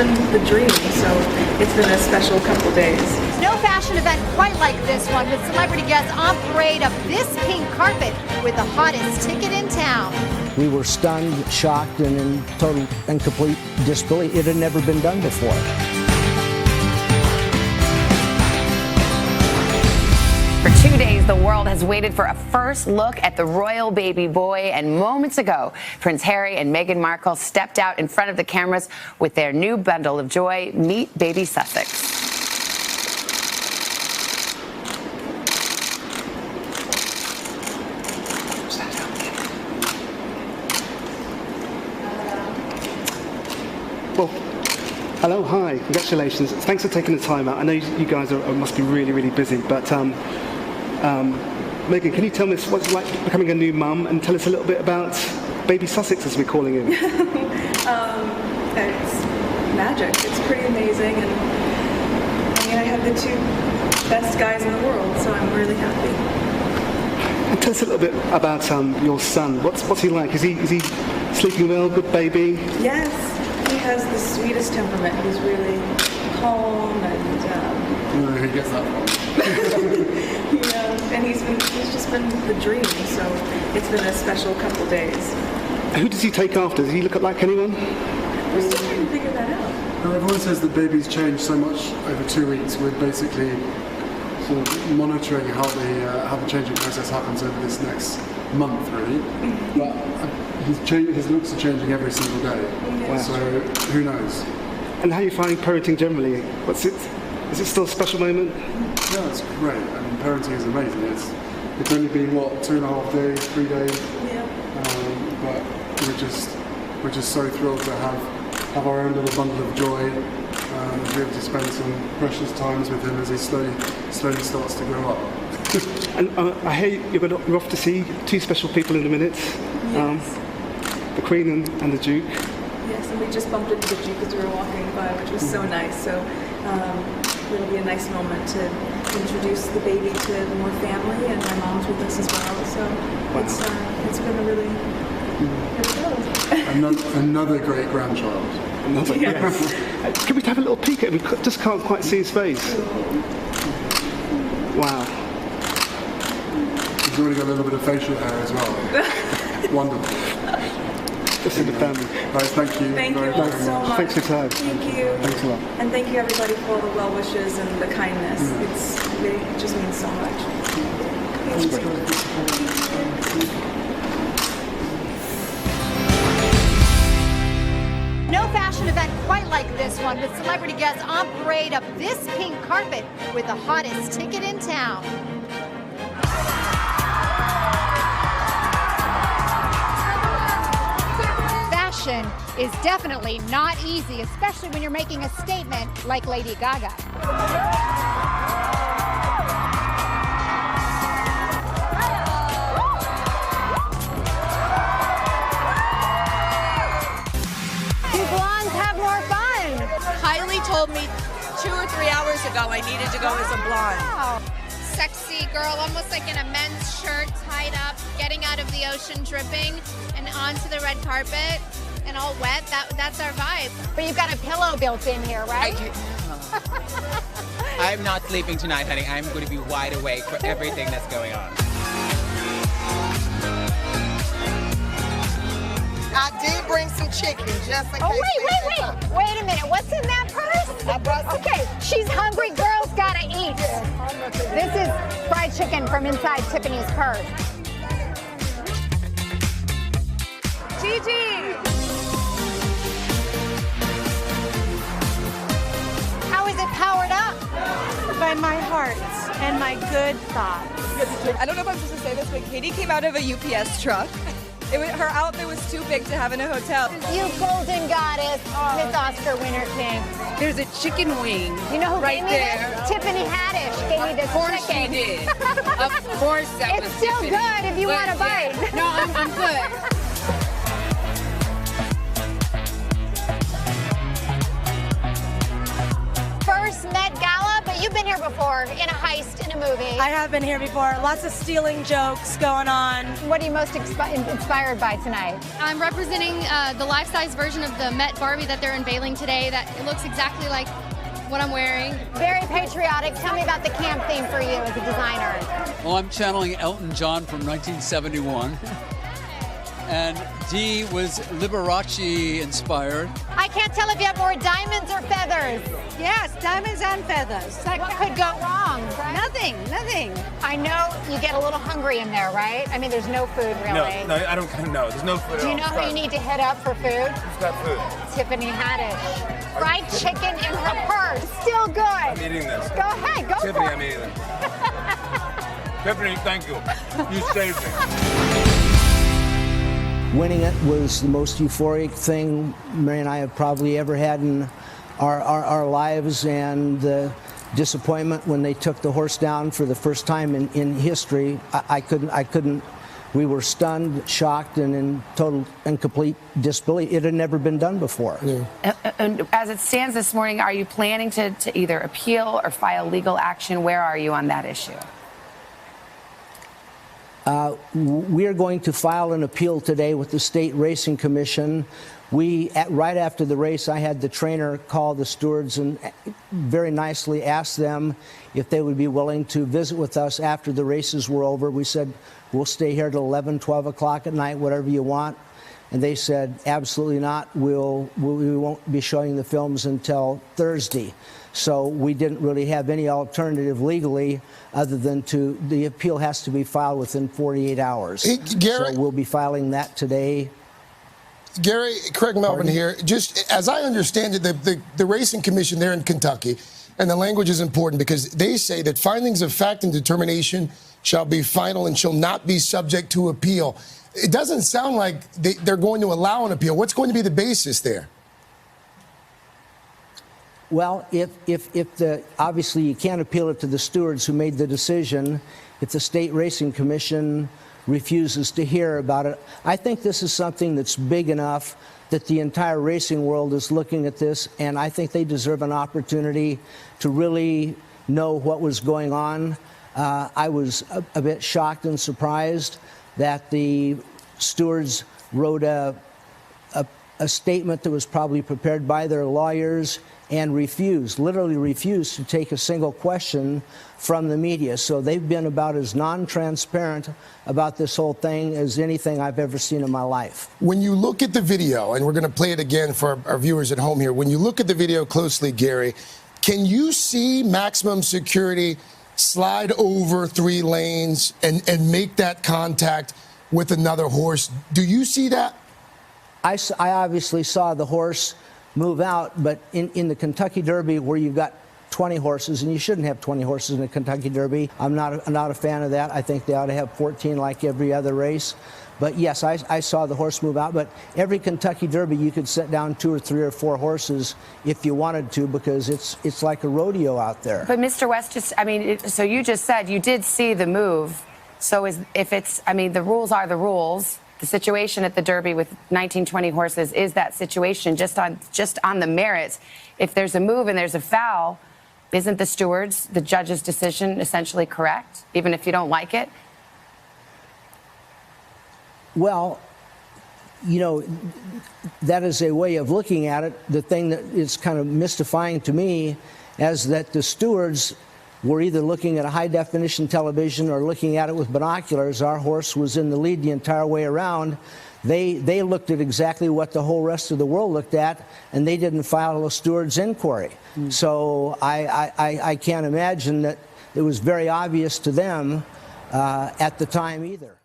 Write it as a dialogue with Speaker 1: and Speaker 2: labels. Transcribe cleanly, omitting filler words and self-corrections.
Speaker 1: been the dream, so it's been a special couple days.
Speaker 2: No fashion event quite like this one, with celebrity guests on parade of this pink carpet with the hottest ticket in town.
Speaker 3: We were stunned, shocked, and in total and complete disbelief. It had never been done before.
Speaker 4: For 2 days, the world has waited for a first look at the royal baby boy, and moments ago, Prince Harry and Meghan Markle stepped out in front of the cameras with their new bundle of joy. Meet baby Sussex.
Speaker 5: Well, hello, hi, congratulations. Thanks for taking the time out. I know you guys must be really, really busy, but Meghan, can you tell me what it's like becoming a new mum, and tell us a little bit about baby Sussex, as we're calling him?
Speaker 1: It's magic. It's pretty amazing, and I mean, I have the two best guys in the world, so I'm really happy.
Speaker 5: And tell us a little bit about your son. What's he like? Is he sleeping well? Good baby?
Speaker 1: Yes, he has the sweetest temperament. He's really calm and.
Speaker 6: He gets that from.
Speaker 1: And he's just been the dream, so it's been a special couple days.
Speaker 5: Who does he take after? Does he look like anyone?
Speaker 1: We're still trying to figure that out.
Speaker 6: Now, everyone says that babies change so much over 2 weeks. We're basically sort of monitoring how the changing process happens over this next month, really. But his looks are changing every single day.
Speaker 1: Wow.
Speaker 6: So who knows?
Speaker 5: And how are you finding parenting generally? Is it still a special moment?
Speaker 6: Yeah, it's great. I mean, parenting is amazing. It's only been 2.5 days, 3 days.
Speaker 1: Yeah.
Speaker 6: But we're just so thrilled to have our own little bundle of joy, to be able to spend some precious times with him as he slowly starts to grow up.
Speaker 5: And I hear you're off to see two special people in a minute.
Speaker 1: Yes.
Speaker 5: The Queen and the Duke.
Speaker 1: Yes, and we just bumped into the Duke as we were walking by, which was so nice. So it'll be a nice moment to introduce the baby to more family, and my mom's with us as well. So it's been a really
Speaker 6: Another great grandchild.
Speaker 5: Yes. Can we have a little peek at him? We just can't quite see his face. Wow.
Speaker 6: He's already got a little bit of facial hair as well. Wonderful.
Speaker 5: Just in the family.
Speaker 6: Guys, thank you.
Speaker 1: Thank you all so much.
Speaker 5: Thanks for your time.
Speaker 1: Thank you.
Speaker 5: Thanks a lot.
Speaker 1: And thank you everybody for all the well wishes and the kindness. It just means so much. Thank you.
Speaker 2: No fashion event quite like this one, with celebrity guests on parade of this pink carpet with the hottest ticket in town. Fashion is definitely not easy, especially when you're making a statement like Lady Gaga.
Speaker 7: Told me 2 or 3 hours ago I needed to go as a blonde.
Speaker 2: Wow.
Speaker 8: Sexy girl, almost like in a men's shirt, tied up, getting out of the ocean, dripping, and onto the red carpet, and all wet. That's our vibe.
Speaker 2: But you've got a pillow built in here, right?
Speaker 9: I'm not sleeping tonight, honey. I'm going to be wide awake for everything that's going on.
Speaker 7: I did bring some chicken just in case.
Speaker 2: Oh, wait a minute. What's in that purse?
Speaker 7: I brought some.
Speaker 2: Okay, she's hungry. Girls gotta eat. This is fried chicken from inside Tiffany's purse. Gigi! How is it powered up?
Speaker 10: By my heart and my good thoughts.
Speaker 7: I don't know if I'm supposed to say this, but Katie came out of a UPS truck. Her outfit was too big to have in a hotel.
Speaker 2: You golden goddess, Miss Oscar winner king.
Speaker 7: There's a chicken wing.
Speaker 2: You know who
Speaker 7: right
Speaker 2: gave me
Speaker 7: there.
Speaker 2: this? Tiffany Haddish gave me this chicken.
Speaker 7: Of course she did. Of course that
Speaker 2: It's
Speaker 7: was
Speaker 2: still
Speaker 7: Tiffany.
Speaker 2: good if you
Speaker 7: But,
Speaker 2: want a bite.
Speaker 7: yeah. No, I'm good.
Speaker 2: First Met Gala, but you've been here before in a heist in a movie.
Speaker 10: I have been here before. Lots of stealing jokes going on.
Speaker 2: What are you most inspired by tonight?
Speaker 8: I'm representing the life-size version of the Met Barbie that they're unveiling today. That it looks exactly like what I'm wearing.
Speaker 2: Very patriotic. Tell me about the camp theme for you as a designer.
Speaker 11: Well, I'm channeling Elton John from 1971. And D was Liberace inspired.
Speaker 2: I can't tell if you have more diamonds or feathers.
Speaker 10: Yes, diamonds and feathers.
Speaker 2: What could go wrong?
Speaker 10: Nothing.
Speaker 2: I know you get a little hungry in there, right? I mean, there's no food really.
Speaker 12: No, I don't know. There's no food at all.
Speaker 2: Do you know who you need to hit up for food?
Speaker 12: Who's got food?
Speaker 2: Tiffany Haddish. Fried chicken in her purse. Still good. I'm
Speaker 12: eating this.
Speaker 2: Go ahead, go
Speaker 12: Tiffany,
Speaker 2: for it.
Speaker 12: I'm eating this. Tiffany, thank you. You saved me.
Speaker 3: Winning it was the most euphoric thing Mary and I have probably ever had in our lives, and the disappointment when they took the horse down for the first time in history, I couldn't. We were stunned, shocked, and in total and complete disbelief. It had never been done before.
Speaker 4: Yeah. And as it stands this morning, are you planning to either appeal or file legal action? Where are you on that issue?
Speaker 3: We are going to file an appeal today with the State Racing Commission. Right after the race, I had the trainer call the stewards and very nicely ask them if they would be willing to visit with us after the races were over. We said, we'll stay here till 11, 12 o'clock at night, whatever you want. And they said, absolutely not. We won't be showing the films until Thursday. So we didn't really have any alternative legally other than the appeal has to be filed within 48 hours.
Speaker 13: Hey, Gary,
Speaker 3: so we'll be filing that today.
Speaker 13: Gary, Craig Melvin here. Just as I understand it, the Racing Commission there in Kentucky, and the language is important because they say that findings of fact and determination shall be final and shall not be subject to appeal. It doesn't sound like they're going to allow an appeal. What's going to be the basis there?
Speaker 3: Well, obviously you can't appeal it to the stewards who made the decision. If the State Racing Commission refuses to hear about it, I think this is something that's big enough that the entire racing world is looking at this, and I think they deserve an opportunity to really know what was going on. I was a bit shocked and surprised that the stewards wrote a statement that was probably prepared by their lawyers and literally refused to take a single question from the media. So they've been about as non-transparent about this whole thing as anything I've ever seen in my life.
Speaker 13: When you look at the video, and we're going to play it again for our viewers at home here, when you look at the video closely, Gary, can you see maximum security slide over 3 lanes and make that contact with another horse? Do you see that?
Speaker 3: I obviously saw the horse move out, but in the Kentucky Derby, where you've got 20 horses, and you shouldn't have 20 horses in the Kentucky Derby. I'm not a fan of that. I think they ought to have 14 like every other race. But yes, I saw the horse move out. But every Kentucky Derby, you could set down 2 or 3 or 4 horses if you wanted to, because it's like a rodeo out there.
Speaker 4: But Mr. West, so you just said you did see the move. So the rules are the rules. The situation at the Derby with 1920 horses is that situation just on the merits. If there's a move and there's a foul, isn't the judge's decision essentially correct, even if you don't like it?
Speaker 3: Well, that is a way of looking at it. The thing that is kind of mystifying to me is that the stewards were either looking at a high-definition television or looking at it with binoculars. Our horse was in the lead the entire way around. They looked at exactly what the whole rest of the world looked at, and they didn't file a steward's inquiry. So I can't imagine that it was very obvious to them at the time either.